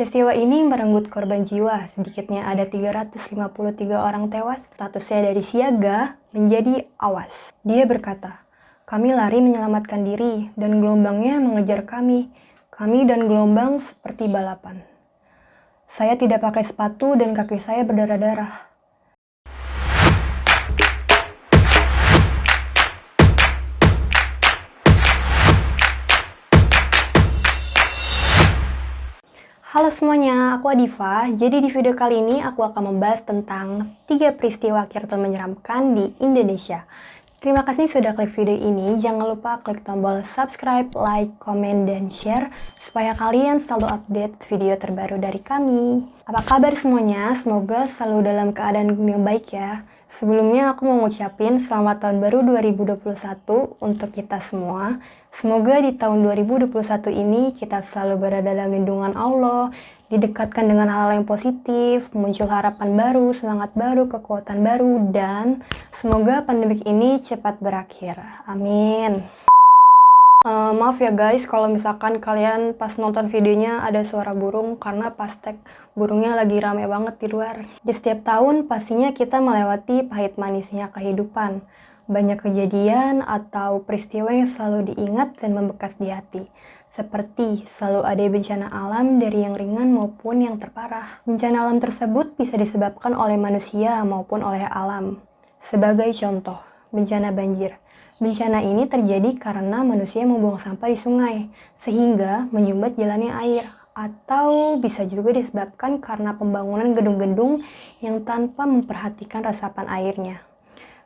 Peristiwa ini merenggut korban jiwa, sedikitnya ada 353 orang tewas, statusnya dari siaga menjadi awas. Dia berkata, "Kami lari menyelamatkan diri, dan gelombangnya mengejar kami. Kami dan gelombang seperti balapan. Saya tidak pakai sepatu dan kaki saya berdarah-darah." Halo semuanya, aku Adifa. Jadi di video kali ini aku akan membahas tentang 3 peristiwa kirtan menyeramkan di Indonesia. Terima kasih sudah klik video ini. Jangan lupa klik tombol subscribe, like, komen, dan share supaya kalian selalu update video terbaru dari kami. Apa kabar semuanya? Semoga selalu dalam keadaan yang baik ya. Sebelumnya aku mau ngucapin selamat tahun baru 2021 untuk kita semua. Semoga di tahun 2021 ini kita selalu berada dalam lindungan Allah, didekatkan dengan hal-hal yang positif, muncul harapan baru, semangat baru, kekuatan baru, dan semoga pandemik ini cepat berakhir. Amin. Maaf ya guys, kalau misalkan kalian pas nonton videonya ada suara burung, karena pas tag burungnya lagi rame banget di luar. Di setiap tahun pastinya kita melewati pahit manisnya kehidupan. Banyak kejadian atau peristiwa yang selalu diingat dan membekas di hati. Seperti selalu ada bencana alam dari yang ringan maupun yang terparah. Bencana alam tersebut bisa disebabkan oleh manusia maupun oleh alam. Sebagai contoh, bencana banjir. Bencana ini terjadi karena manusia membuang sampah di sungai, sehingga menyumbat jalannya air. Atau bisa juga disebabkan karena pembangunan gedung-gedung yang tanpa memperhatikan resapan airnya.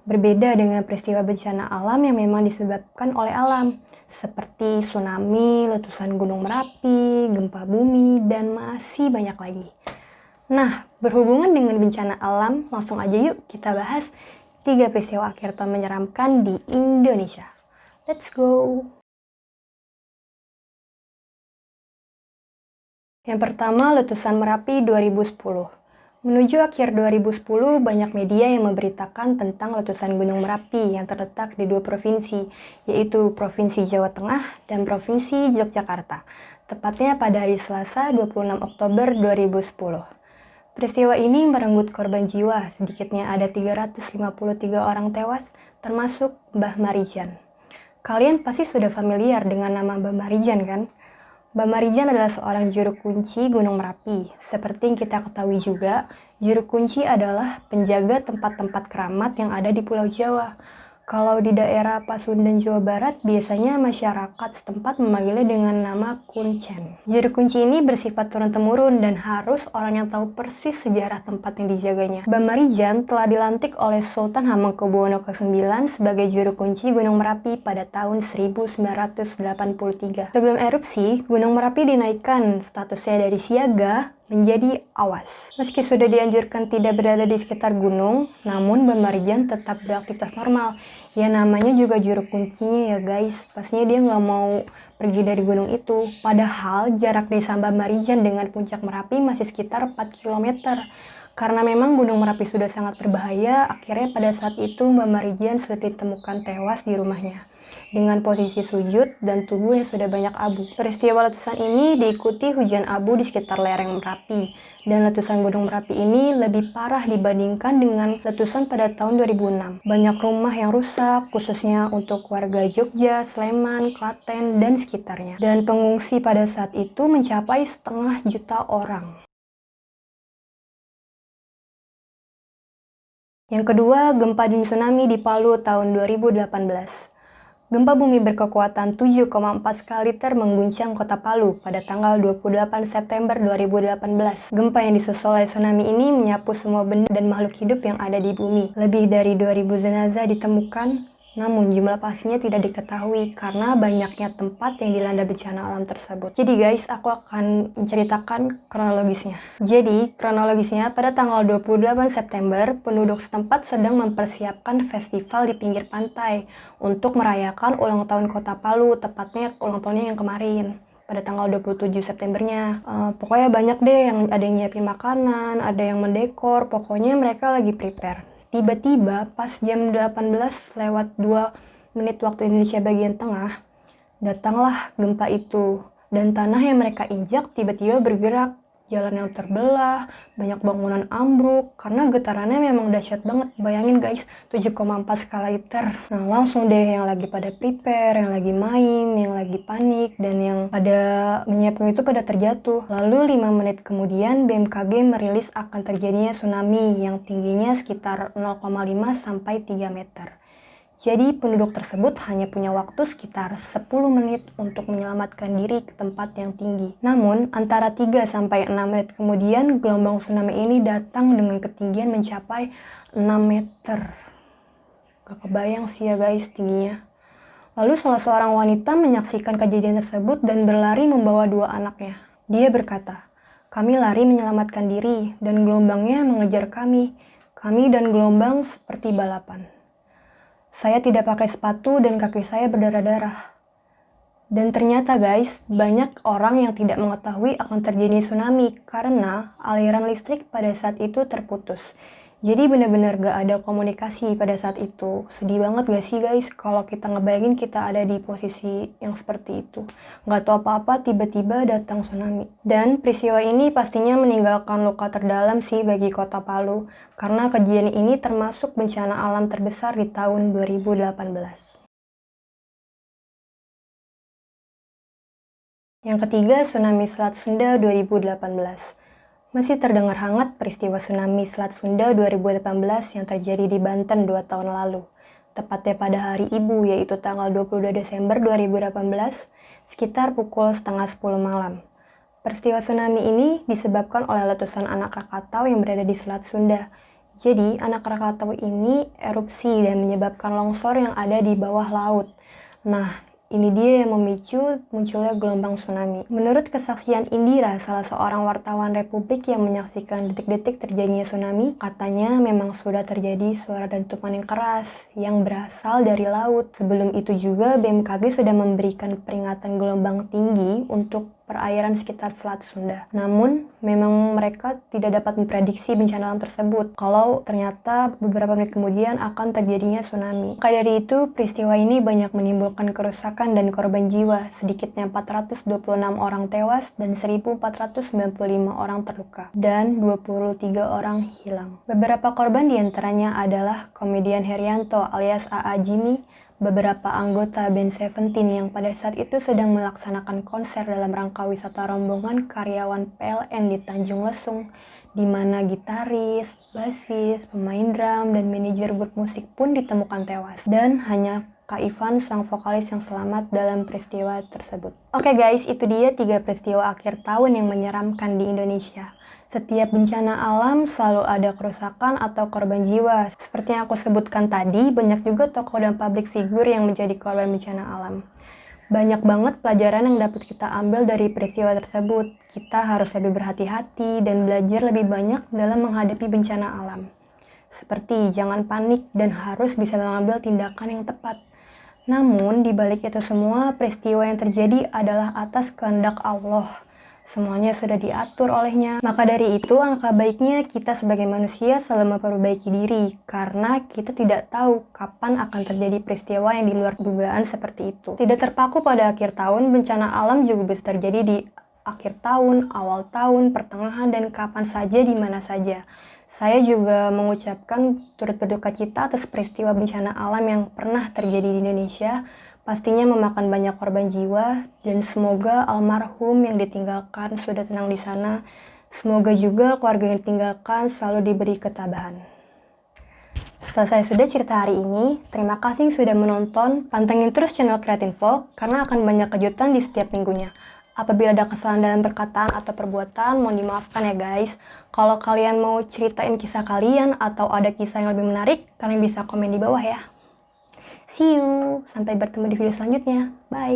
Berbeda dengan peristiwa bencana alam yang memang disebabkan oleh alam, seperti tsunami, letusan gunung Merapi, gempa bumi, dan masih banyak lagi. Nah, berhubungan dengan bencana alam, langsung aja yuk kita bahas 3 peristiwa akhir tahun menyeramkan di Indonesia. Let's go! Yang pertama, letusan Merapi 2010. Menuju akhir 2010, banyak media yang memberitakan tentang letusan Gunung Merapi yang terletak di 2 provinsi, yaitu Provinsi Jawa Tengah dan Provinsi Yogyakarta, tepatnya pada hari Selasa 26 Oktober 2010. Peristiwa ini merenggut korban jiwa, sedikitnya ada 353 orang tewas, termasuk Mbah Marijan. Kalian pasti sudah familiar dengan nama Mbah Marijan kan? Mbah Marijan adalah seorang juru kunci Gunung Merapi. Seperti yang kita ketahui juga, juru kunci adalah penjaga tempat-tempat keramat yang ada di Pulau Jawa. Kalau di daerah Pasundan, Jawa Barat, biasanya masyarakat setempat memanggilnya dengan nama kuncen. Juru kunci ini bersifat turun-temurun dan harus orang yang tahu persis sejarah tempat yang dijaganya. Mbah Marijan telah dilantik oleh Sultan Hamengkubuwono ke-9 sebagai juru kunci Gunung Merapi pada tahun 1983. Sebelum erupsi, Gunung Merapi dinaikkan statusnya dari siaga menjadi awas. Meski sudah dianjurkan tidak berada di sekitar gunung, namun Mbah Marijan tetap beraktivitas normal. Ya namanya juga juru kuncinya ya guys, pastinya dia nggak mau pergi dari gunung itu. Padahal jarak desa Mbah Marijan dengan puncak Merapi masih sekitar 4 km. Karena memang Gunung Merapi sudah sangat berbahaya, akhirnya pada saat itu Mbah Marijan sudah ditemukan tewas di rumahnya dengan posisi sujud dan tubuh yang sudah banyak abu. Peristiwa letusan ini diikuti hujan abu di sekitar lereng Merapi, dan letusan Gunung Merapi ini lebih parah dibandingkan dengan letusan pada tahun 2006. Banyak rumah yang rusak, khususnya untuk warga Jogja, Sleman, Klaten, dan sekitarnya. Dan pengungsi pada saat itu mencapai 500 juta orang. Yang kedua, gempa dan tsunami di Palu tahun 2018. Gempa bumi berkekuatan 7,4 skala Richter mengguncang kota Palu pada tanggal 28 September 2018. Gempa yang disusul oleh tsunami ini menyapu semua benda dan makhluk hidup yang ada di bumi. Lebih dari 2000 jenazah ditemukan, namun jumlah pastinya tidak diketahui karena banyaknya tempat yang dilanda bencana alam tersebut. Jadi guys, aku akan menceritakan kronologisnya. Jadi, kronologisnya pada tanggal 28 September, penduduk setempat sedang mempersiapkan festival di pinggir pantai untuk merayakan ulang tahun kota Palu, tepatnya ulang tahunnya yang kemarin pada tanggal 27 Septembernya. Pokoknya banyak deh, yang ada yang nyiapin makanan, ada yang mendekor, pokoknya mereka lagi prepare. Tiba-tiba pas jam 18 lewat 2 menit waktu Indonesia bagian tengah, datanglah gempa itu. Dan tanah yang mereka injak tiba-tiba bergerak. jalan yang terbelah, banyak bangunan ambruk, karena getarannya memang dahsyat banget. Bayangin guys, 7,4 skala Richter. Nah langsung deh yang lagi pada prepare, yang lagi main, yang lagi panik, dan yang pada menyiapkan itu pada terjatuh. Lalu 5 menit kemudian BMKG merilis akan terjadinya tsunami yang tingginya sekitar 0,5 sampai 3 meter. Jadi penduduk tersebut hanya punya waktu sekitar 10 menit untuk menyelamatkan diri ke tempat yang tinggi. Namun, antara 3 sampai 6 menit kemudian gelombang tsunami ini datang dengan ketinggian mencapai 6 meter. Gak kebayang sih ya guys tingginya. Lalu salah seorang wanita menyaksikan kejadian tersebut dan berlari membawa 2 anaknya. Dia berkata, "Kami lari menyelamatkan diri dan gelombangnya mengejar kami. Kami dan gelombang seperti balapan. Saya tidak pakai sepatu dan kaki saya berdarah-darah." Dan ternyata guys, banyak orang yang tidak mengetahui akan terjadi tsunami karena aliran listrik pada saat itu terputus. Jadi benar-benar gak ada komunikasi pada saat itu. Sedih banget gak sih guys kalau kita ngebayangin kita ada di posisi yang seperti itu. Gak tahu apa-apa tiba-tiba datang tsunami. Dan peristiwa ini pastinya meninggalkan luka terdalam sih bagi kota Palu. Karena kejadian ini termasuk bencana alam terbesar di tahun 2018. Yang ketiga, tsunami Selat Sunda 2018. Masih terdengar hangat peristiwa tsunami Selat Sunda 2018 yang terjadi di Banten 2 tahun lalu. Tepatnya pada Hari Ibu, yaitu tanggal 22 Desember 2018, sekitar pukul setengah 10 malam. Peristiwa tsunami ini disebabkan oleh letusan anak Krakatau yang berada di Selat Sunda. Jadi, anak Krakatau ini erupsi dan menyebabkan longsor yang ada di bawah laut. Nah, ini dia yang memicu munculnya gelombang tsunami. Menurut kesaksian Indira, salah seorang wartawan Republik yang menyaksikan detik-detik terjadinya tsunami, katanya memang sudah terjadi suara dentuman yang keras yang berasal dari laut. Sebelum itu juga BMKG sudah memberikan peringatan gelombang tinggi untuk perairan sekitar Selat Sunda. Namun, memang mereka tidak dapat memprediksi bencana alam tersebut kalau ternyata beberapa menit kemudian akan terjadinya tsunami. Maka dari itu, peristiwa ini banyak menimbulkan kerusakan dan korban jiwa. Sedikitnya 426 orang tewas dan 1.495 orang terluka. Dan 23 orang hilang. Beberapa korban diantaranya adalah komedian Herianto alias AA Jimmy, beberapa anggota band Seventeen yang pada saat itu sedang melaksanakan konser dalam rangka wisata rombongan karyawan PLN di Tanjung Lesung, di mana gitaris, bassis, pemain drum, dan manajer grup musik pun ditemukan tewas. Dan hanya Kak Ivan, sang vokalis yang selamat dalam peristiwa tersebut. Oke guys, itu dia 3 peristiwa akhir tahun yang menyeramkan di Indonesia. Setiap bencana alam selalu ada kerusakan atau korban jiwa. Seperti yang aku sebutkan tadi, banyak juga tokoh dan public figure yang menjadi korban bencana alam. Banyak banget pelajaran yang dapat kita ambil dari peristiwa tersebut. Kita harus lebih berhati-hati dan belajar lebih banyak dalam menghadapi bencana alam. Seperti jangan panik dan harus bisa mengambil tindakan yang tepat. Namun, di balik itu semua, peristiwa yang terjadi adalah atas kehendak Allah. Semuanya sudah diatur olehnya. Maka dari itu, angka baiknya kita sebagai manusia selalu memperbaiki diri, karena kita tidak tahu kapan akan terjadi peristiwa yang di luar dugaan seperti itu. Tidak terpaku pada akhir tahun, bencana alam juga bisa terjadi di akhir tahun, awal tahun, pertengahan, dan kapan saja, di mana saja. Saya juga mengucapkan turut berduka cita atas peristiwa bencana alam yang pernah terjadi di Indonesia. Pastinya memakan banyak korban jiwa, dan semoga almarhum yang ditinggalkan sudah tenang di sana. Semoga juga keluarga yang ditinggalkan selalu diberi ketabahan. Selesai sudah cerita hari ini. Terima kasih sudah menonton. Pantengin terus channel Kreatinfo karena akan banyak kejutan di setiap minggunya. Apabila ada kesalahan dalam perkataan atau perbuatan, mohon dimaafkan ya guys. Kalau kalian mau ceritain kisah kalian atau ada kisah yang lebih menarik, kalian bisa komen di bawah ya. See you, sampai bertemu di video selanjutnya. Bye.